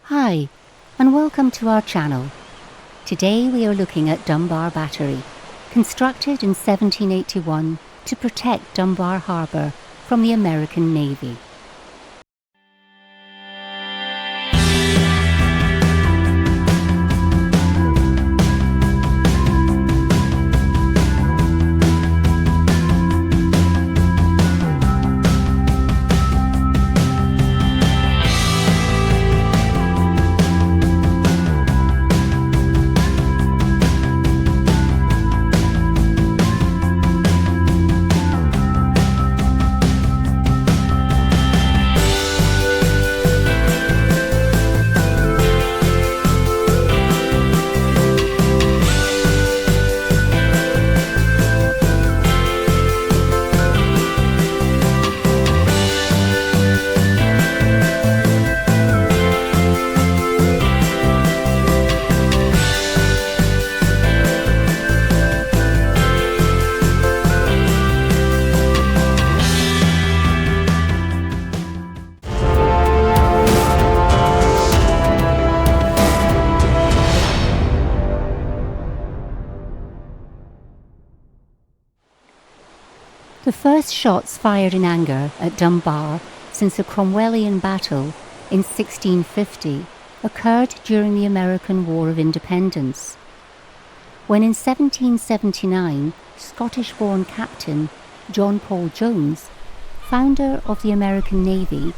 Hi, and welcome to our channel. Today we are looking at Dunbar Battery, constructed in 1781 to protect Dunbar Harbour from the American Navy. The first shots fired in anger at Dunbar since the Cromwellian battle in 1650 occurred during the American War of Independence, when in 1779 Scottish-born Captain John Paul Jones, founder of the American Navy,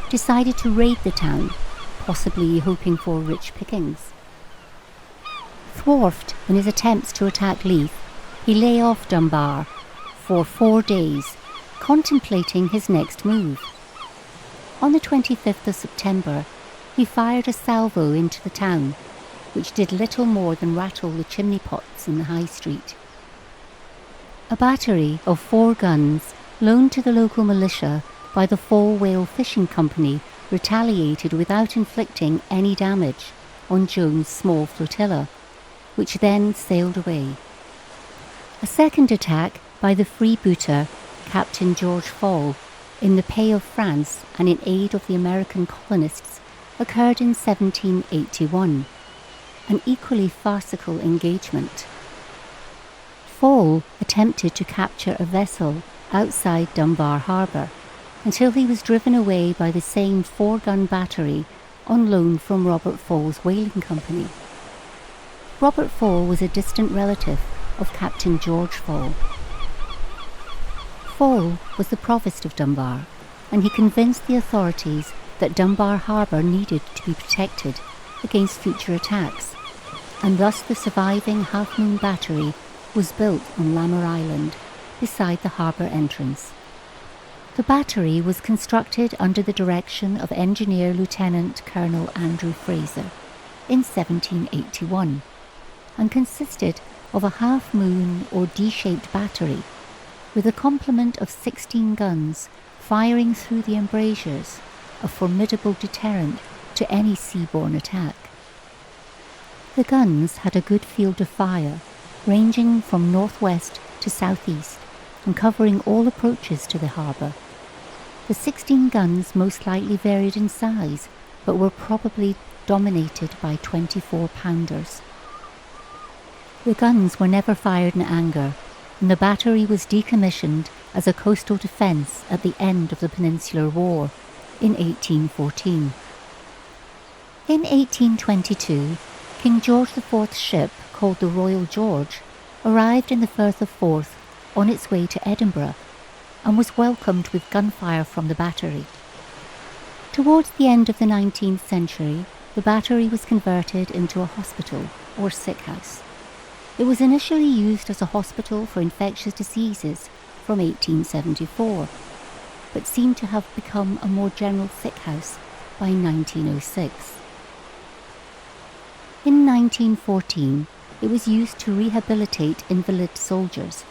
decided to raid the town, possibly hoping for rich pickings. Thwarted in his attempts to attack Leith, he lay off Dunbar for 4 days, contemplating his next move. On the 25th of September, he fired a salvo into the town, which did little more than rattle the chimney pots in the high street. A battery of 4 guns, loaned to the local militia by the Fall Whale Fishing Company, retaliated without inflicting any damage on Jones' small flotilla, which then sailed away. A second attack by the freebooter Captain George Fall, in the pay of France and in aid of the American colonists, occurred in 1781, an equally farcical engagement. Fall attempted to capture a vessel outside Dunbar Harbour until he was driven away by the same 4-gun battery on loan from Robert Fall's whaling company. Robert Fall was a distant relative of Captain George Fall. Fall was the provost of Dunbar, and he convinced the authorities that Dunbar Harbour needed to be protected against future attacks, and thus the surviving Half Moon Battery was built on Lammer Island, beside the harbour entrance. The battery was constructed under the direction of Engineer Lieutenant Colonel Andrew Fraser in 1781, and consisted of a half-moon or D-shaped battery with a complement of 16 guns firing through the embrasures, a formidable deterrent to any seaborne attack. The guns had a good field of fire, ranging from northwest to southeast and covering all approaches to the harbour. The 16 guns most likely varied in size, but were probably dominated by 24-pounders. The guns were never fired in anger, and the battery was decommissioned as a coastal defence at the end of the Peninsular War in 1814. In 1822, King George IV's ship, called the Royal George, arrived in the Firth of Forth on its way to Edinburgh and was welcomed with gunfire from the battery. Towards the end of the 19th century, the battery was converted into a hospital or sick house. It was initially used as a hospital for infectious diseases from 1874, but seemed to have become a more general sick house by 1906. In 1914, it was used to rehabilitate invalid soldiers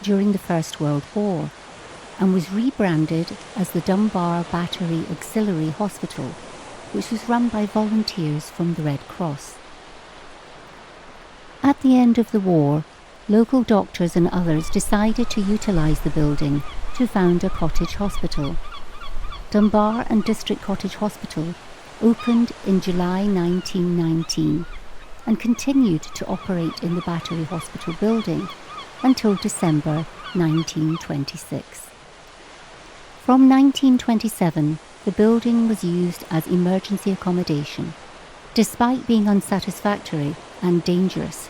during the First World War, and was rebranded as the Dunbar Battery Auxiliary Hospital, which was run by volunteers from the Red Cross. At the end of the war, local doctors and others decided to utilise the building to found a cottage hospital. Dunbar and District Cottage Hospital opened in July 1919 and continued to operate in the Battery Hospital building until December 1926. From 1927, the building was used as emergency accommodation, despite being unsatisfactory and dangerous.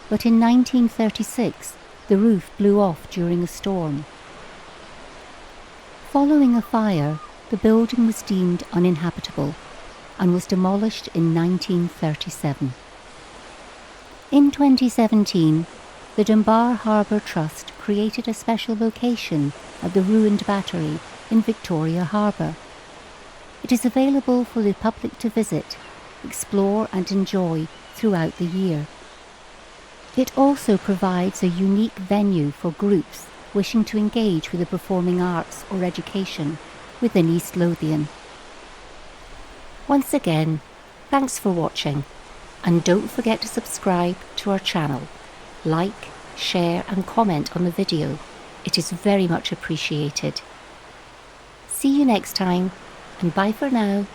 But in 1936, the roof blew off during a storm. Following a fire, the building was deemed uninhabitable and was demolished in 1937. In 2017, the Dunbar Harbour Trust created a special location at the ruined battery in Victoria Harbour. It is available for the public to visit, explore and enjoy throughout the year. It also provides a unique venue for groups wishing to engage with the performing arts or education within East Lothian. Once again, thanks for watching, and don't forget to subscribe to our channel, like, share and comment on the video. It is very much appreciated. See you next time, and bye for now.